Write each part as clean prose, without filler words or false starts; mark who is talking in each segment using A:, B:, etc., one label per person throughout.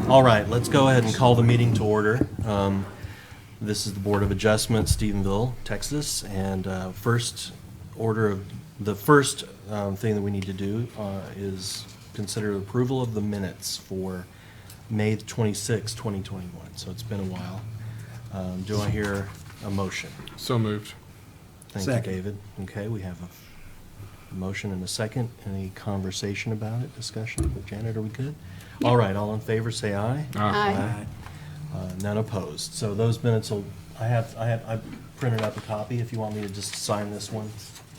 A: All right, let's go ahead and call the meeting to order. This is the Board of Adjustment, Stephenville, Texas, and first thing that we need to do is consider approval of the minutes for May 26, 2021. So it's been a while. Do I hear a motion?
B: So moved.
A: Thank you, David. Okay, we have a motion and a second. Any conversation about it, discussion? Janet, are we good? All right, all in favor, say aye.
B: Aye.
A: None opposed. So those minutes will, I printed up a copy if you want me to just sign this one,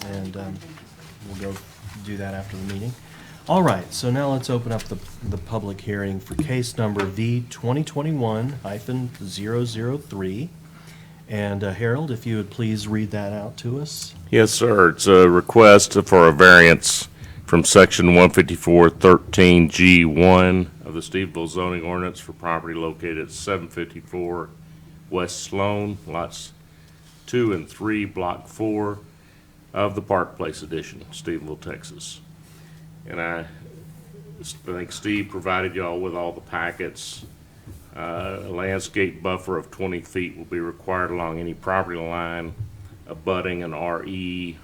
A: and we'll go do that after the meeting. All right, so now let's open up the public hearing for case number V 2021-003. And Harold, if you would please read that out to us.
C: Yes, sir. It's a request for a variance from Section 154-13G1 of the Stephenville zoning ordinance for property located at 754 West Sloan, lots 2 and 3, Block 4 of the Park Place Edition, Stephenville, Texas. And I think Steve provided y'all with all the packets. A landscape buffer of 20 feet will be required along any property line abutting an RE,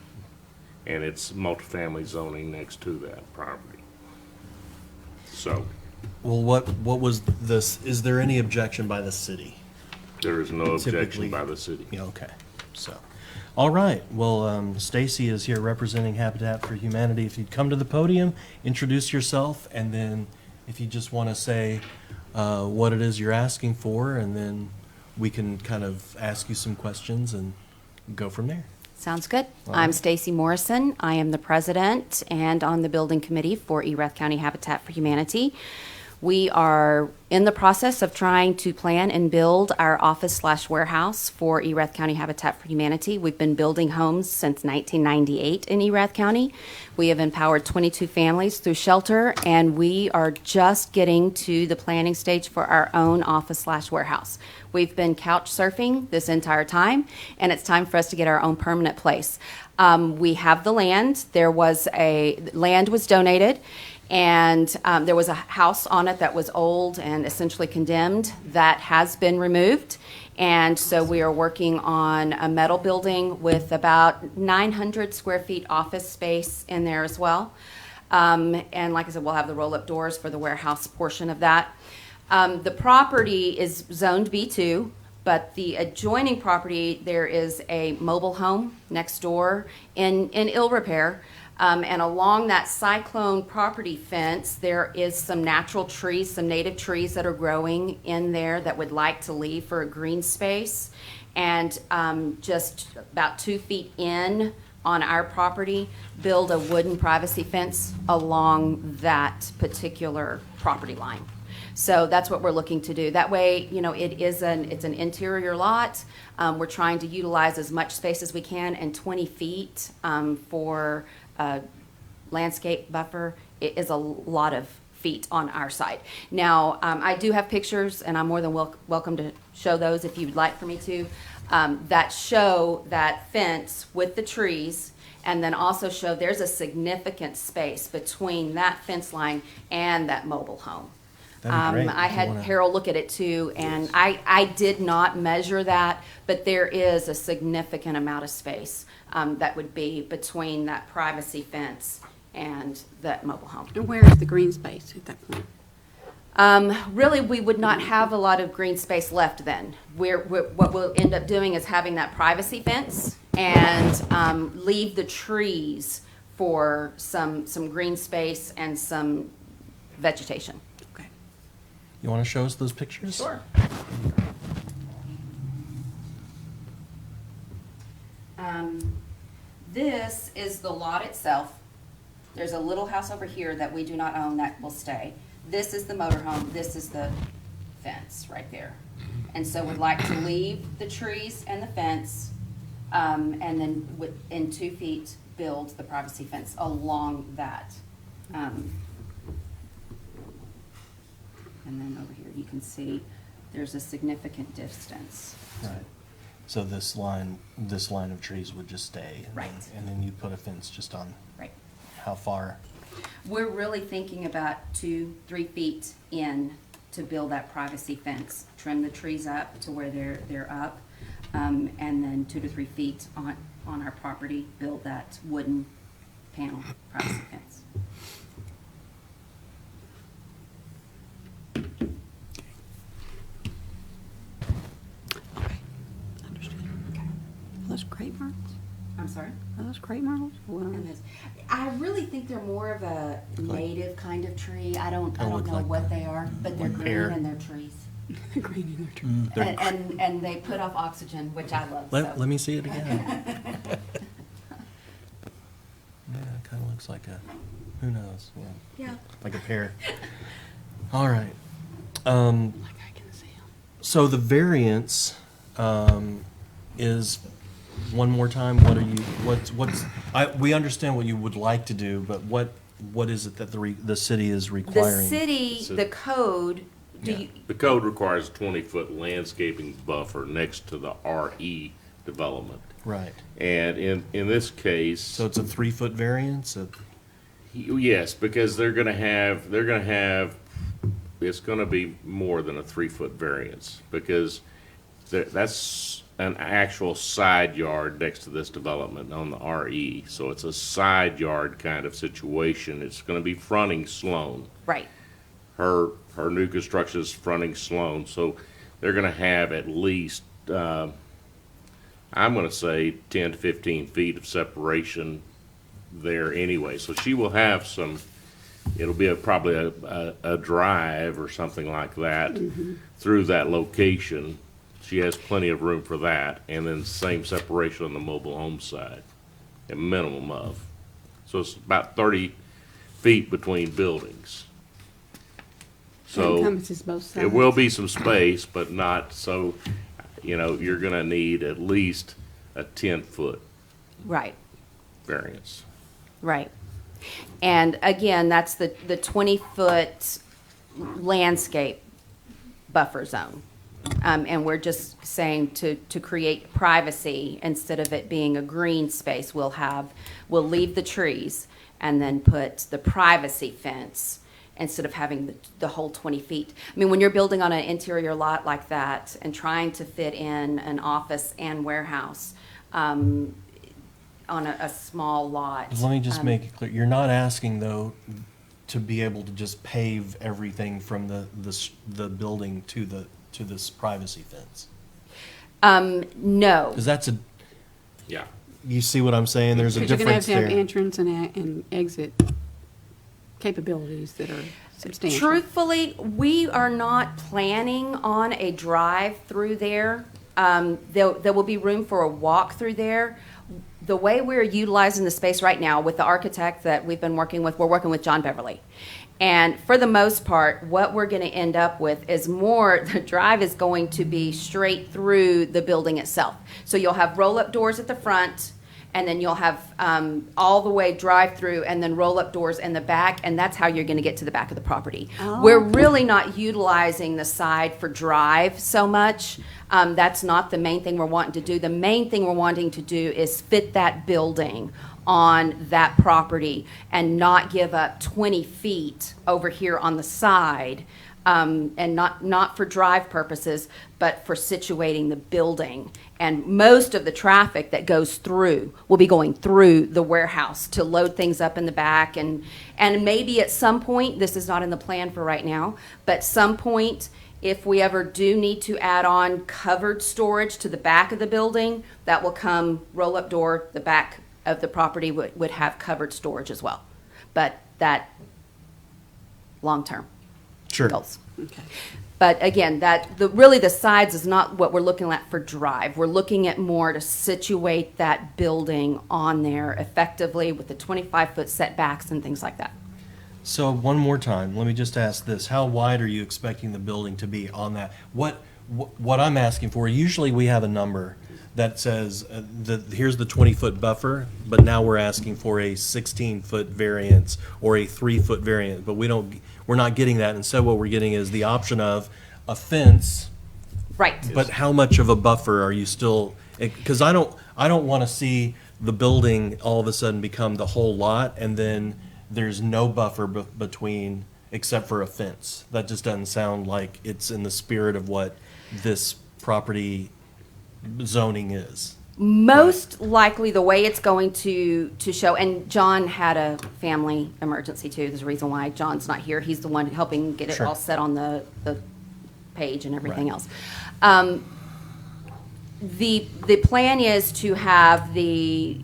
C: and it's multifamily zoning next to that property. So
A: Well, what was this, is there any objection by the city?
C: there is no
A: Typically-
C: objection by the city.
A: Yeah, okay, so, all right, well, Stacy is here representing Habitat for Humanity. If you'd come to the podium, introduce yourself, and then if you just want to say what it is you're asking for, and then we can kind of ask you some questions and go from there.
D: Sounds good.
A: All
D: I'm
A: right.
D: Stacy Morrison. I am the president and on the building committee for Erath County Habitat for Humanity. We are in the process of trying to plan and build our office/warehouse for Erath County Habitat for Humanity. We've been building homes since 1998 in Erath County. We have empowered 22 families through shelter, and we are just getting to the planning stage for our own office/warehouse. We've been couch surfing this entire time, and it's time for us to get our own permanent place. We have the land. Land was donated, and there was a house on it that was old and essentially condemned that has been removed. And so we are working on a metal building with about 900 square feet office space in there as well. And like I said, we'll have the roll-up doors for the warehouse portion of that. The property is zoned B2, but the adjoining property, there is a mobile home next door in ill repair. And along that cyclone property fence, there is some natural trees, some native trees that are growing in there that would like to leave for a green space. And just about 2 feet in on our property, build a wooden privacy fence along that particular property line. So that's what we're looking to do. That way, it's an interior lot. We're trying to utilize as much space as we can, and 20 feet for landscape buffer is a lot of feet on our side. Now, I do have pictures, and I'm more than welcome to show those if you'd like for me to, that show that fence with the trees, and then also show there's a significant space between that fence line and that mobile home.
A: That'd be great.
D: I had Harold look at it too, and I did not measure that, but there is a significant amount of space that would be between that privacy fence and that mobile home.
E: And where is the green space at that point?
D: Really, we would not have a lot of green space left then. What we'll end up doing is having that privacy fence and leave the trees for some green space and some vegetation.
E: Okay.
A: You want to show us those pictures?
D: Sure. This is the lot itself. There's a little house over here that we do not own that will stay. This is the motorhome. This is the fence right there. And so we'd like to leave the trees and the fence, and then in 2 feet build the privacy fence along that. And then over here you can see there's a significant distance.
A: Right. So this line of trees would just stay.
D: Right.
A: And then you put a fence just on
D: Right.
A: how far?
D: We're really thinking about 2-3 feet in to build that privacy fence, trim the trees up to where they're up, and then 2 to 3 feet on our property, build that wooden panel privacy fence.
E: Okay, understood. Okay. Are those crepe myrtles?
D: I'm sorry?
E: Are those crepe myrtles? What are
D: And
E: they?
D: this- I really think they're more of a native kind of tree. I don't
A: look
D: know
A: like
D: what they are, but they're
A: like
D: green
A: pear.
D: and they're trees.
E: Green in their tree.
A: They're
D: And they put off oxygen, which I love,
A: Let
D: so.
A: me see it again. Yeah, it kind of looks like a, who knows, yeah,
D: Yeah.
A: like a pear. All right.
E: Like I can see them.
A: So the variance is, one more time, what are you, what's, we understand what you would like to do, but what is it that the city is
D: The
A: requiring?
D: city, the code,
A: Yeah.
C: The code requires a 20-foot landscaping buffer next to the RE development.
A: Right.
C: And in this case.
A: So it's a 3-foot variance?
C: Yes, because they're gonna have, it's gonna be more than a 3-foot variance, because that's an actual side yard next to this development on the RE, so it's a side yard kind of situation. It's gonna be fronting Sloan.
D: right,
C: Her new construction is fronting Sloan, so they're gonna have at least, I'm gonna say 10 to 15 feet of separation there anyway. So she will have some, it'll be probably a drive or something like that through that location. She has plenty of room for that, and then same separation on the mobile home side, a minimum of. So it's about 30 feet between buildings. So
E: Encompasses both sides.
C: it will be some space, but not so, you're gonna need at least a 10-foot
D: right,
C: variance.
D: right. And again, that's the 20-foot landscape buffer zone. And we're just saying to create privacy, instead of it being a green space, we'll leave the trees and then put the privacy fence instead of having the whole 20 feet. I mean, when you're building on an interior lot like that and trying to fit in an office and warehouse on a small lot.
A: Let me just make it clear, you're not asking, though, to be able to just pave everything from the building to this privacy fence?
D: No.
A: Because that's
C: Yeah.
A: you see what I'm saying? There's a
E: Because you're gonna have
A: difference
E: to have
A: there.
E: entrance and exit capabilities that are substantial.
D: Truthfully, we are not planning on a drive through there. There will be room for a walk through there. The way we're utilizing the space right now with the architect that we've been working with, we're working with John Beverly. And for the most part, what we're going to end up with is the drive is going to be straight through the building itself. So you'll have roll-up doors at the front, and then you'll have all the way drive-through and then roll-up doors in the back, and that's how you're going to get to the back of the property. We're really not utilizing the side for drive so much. That's not the main thing we're wanting to do. The main thing we're wanting to do is fit that building on that property and not give up 20 feet over here on the side, and not for drive purposes, but for situating the building. And most of the traffic that goes through will be going through the warehouse to load things up in the back. And maybe at some point, this is not in the plan for right now, but some point, if we ever do need to add on covered storage to the back of the building, that will come roll-up door, the back of the property would have covered storage as well. But that, long-term
A: Sure.
D: goals.
E: Okay.
D: But again, really the sides is not what we're looking at for drive. We're looking at more to situate that building on there effectively with the 25-foot setbacks and things like that.
A: So one more time, let me just ask this: how wide are you expecting the building to be on that? What I'm asking for? Usually we have a number that says here's the 20-foot buffer, but now we're asking for a 16-foot variance or a 3-foot variance, but we're not getting that. Instead, what we're getting is the option of a fence.
D: Right.
A: But how much of a buffer are you still? Because I don't want to see the building all of a sudden become the whole lot, and then there's no buffer between. except for a fence. That just doesn't sound like it's in the spirit of what this property zoning is.
D: Most likely, the way it's going to show, and John had a family emergency too. There's a reason why John's not here. He's the one helping get it
A: Sure.
D: all set on the page and everything
A: Right.
D: else. The plan is to have the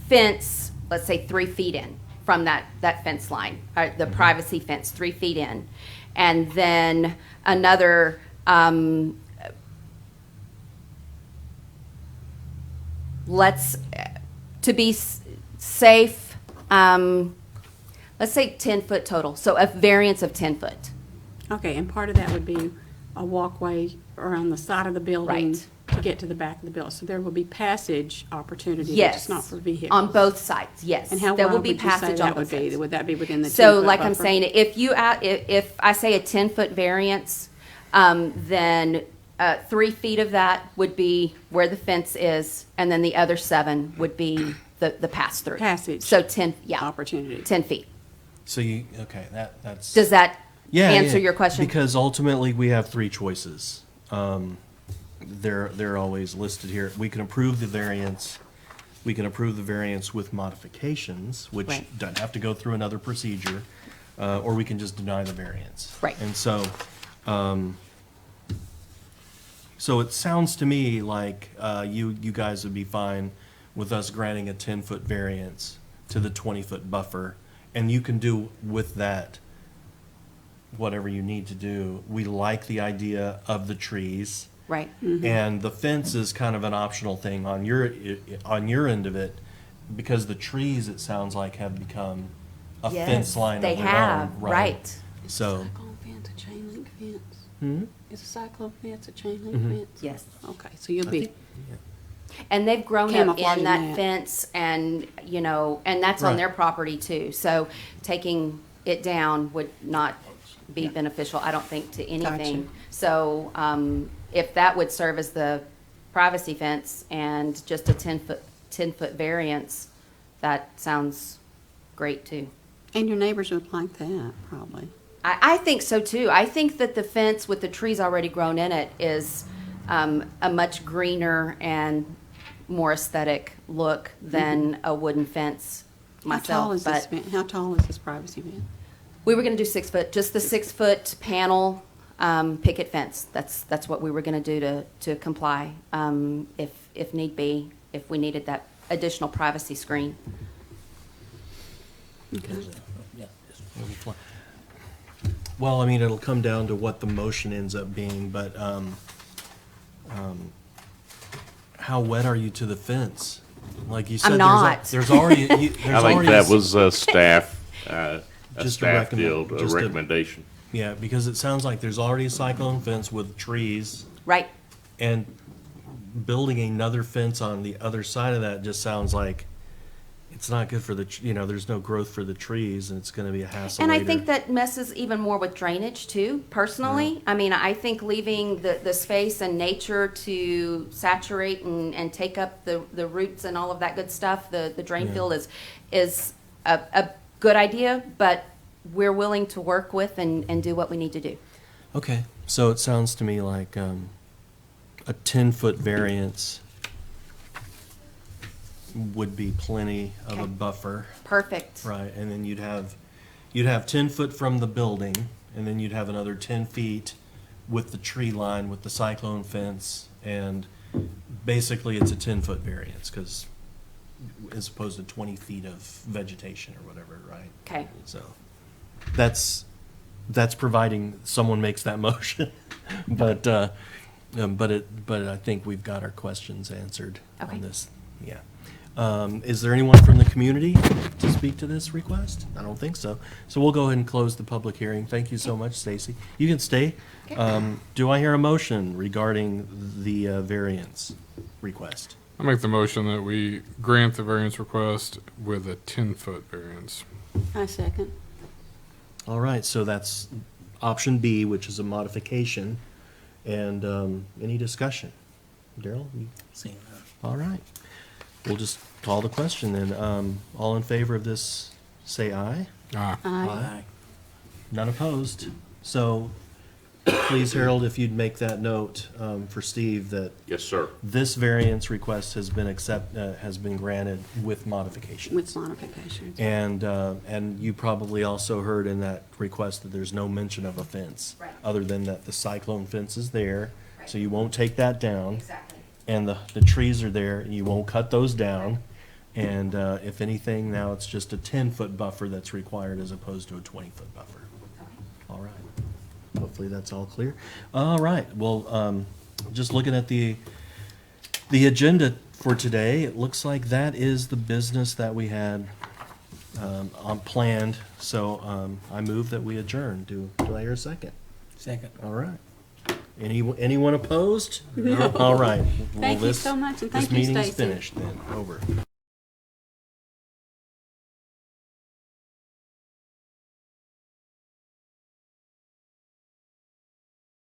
D: fence, let's say 3 feet in from that fence line, the privacy fence, 3 feet in. And then another, to be safe, let's say 10-foot total. So a variance of 10 foot.
E: Okay, and part of that would be a walkway around the side of the building
D: Right.
E: to get to the back of the building. So there will be passage opportunity.
D: Yes.
E: It's not for vehicles.
D: On both sides, yes.
E: And how
D: There will
E: wide
D: be
E: would you say
D: passage on
E: that would
D: both
E: be?
D: sides.
E: Would that be within the 10-foot
D: So like I'm
E: buffer?
D: saying, if I say a 10-foot variance, then 3 feet of that would be where the fence is, and then the other 7 would be the pass-through.
E: Passage.
D: So 10, yeah.
E: Opportunity.
D: 10 feet.
A: So that's.
D: Does that
A: Yeah,
D: answer
A: yeah,
D: your question?
A: Because ultimately, we have 3 choices. They're always listed here. We can approve the variance. We can approve the variance with modifications, which
D: Right.
A: doesn't have to go through another procedure, or we can just deny the variance.
D: Right.
A: And so, so it sounds to me like you guys would be fine with us granting a 10-foot variance to the 20-foot buffer, and you can do with that whatever you need to do. We like the idea of the trees,
D: Right.
A: and the fence is kind of an optional thing on your end of it, because the trees, it sounds like, have become a
D: Yes,
A: fence line of
D: they
A: their
D: have,
A: own,
D: right.
A: So,
E: Cyclone fence a chain link fence?
A: hmm?
E: Is a cyclone fence a chain link
A: Mhm.
E: fence?
D: Yes.
E: Okay, so you'll
A: I
E: be,
A: think-
D: And they've grown up
E: Camouflaging
D: in that
E: that.
D: fence, and, and that's on
A: Right.
D: their property too. So taking it down would not be beneficial, I don't think, to anything.
E: Gotcha.
D: So if that would serve as the privacy fence and just a 10-foot variance, that sounds great too.
E: and your neighbors would like that, probably.
D: I think so too. I think that the fence with the trees already grown in it is a much greener and more aesthetic look than a wooden fence
E: How tall
D: myself.
E: is this
D: But
E: fence? How tall is this privacy fence?
D: we were going to do 6 foot, just the 6-foot panel picket fence. That's what we were going to do to comply, if need be, if we needed that additional privacy screen.
E: Okay.
A: Well, I mean, it'll come down to what the motion ends up being, but how wet are you to the fence? Like you said,
D: I'm not.
A: there's already.
C: I think that was a staff
A: Just a recommend-
C: field, a
A: just a-
C: recommendation.
A: Yeah, because it sounds like there's already a cyclone fence with trees,
D: Right.
A: and building another fence on the other side of that just sounds like it's not good for there's no growth for the trees, and it's gonna be a hassle
D: And I
A: later.
D: think that messes even more with drainage too, personally. I mean, I think leaving the space and nature to saturate and take up the roots and all of that good stuff, the drain
A: Yeah.
D: field is a good idea, but we're willing to work with and do what we need to do.
A: Okay, so it sounds to me like a 10-foot variance would be plenty of a
D: Okay.
A: buffer,
D: Perfect.
A: right? And then you'd have 10 foot from the building, and then you'd have another 10 feet with the tree line, with the cyclone fence, and basically it's a 10-foot variance, because as opposed to 20 feet of vegetation or whatever, right?
D: Okay.
A: So that's providing someone makes that motion, but I think we've got our questions answered
D: Okay.
A: on this. Yeah. Is there anyone from the community to speak to this request? I don't think so. So we'll go ahead and close the public hearing. Thank you so much, Stacy. You can stay. Do I hear a motion regarding the variance request?
B: I make the motion that we grant the variance request with a 10-foot variance.
E: I second.
A: All right, so that's option B, which is a modification. And any discussion? Daryl? you- All right. We'll just call the question then. All in favor of this, say aye.
B: Ah,
E: Aye.
A: None opposed. So please, Harold, if you'd make that note for Steve, that
C: Yes, sir.
A: this variance request has been has been granted with modification.
E: With modifications.
A: And you probably also heard in that request that there's no mention of a fence.
D: Right.
A: Other than that the cyclone fence is there, so you won't take that down.
D: Exactly.
A: And the trees are there, and you won't cut those down. And if anything, now it's just a 10-foot buffer that's required as opposed to a 20-foot buffer. All right. Hopefully that's all clear. All right, well, just looking at the agenda for today, it looks like that is the business that we had on planned. So I move that we adjourn. Do I hear a second?
F: Second.
A: All right. Anyone opposed? No. All right. Well,
E: Thank you
A: this-
E: so much, and thank you,
A: This meeting's
E: Stacy.
A: finished then, over.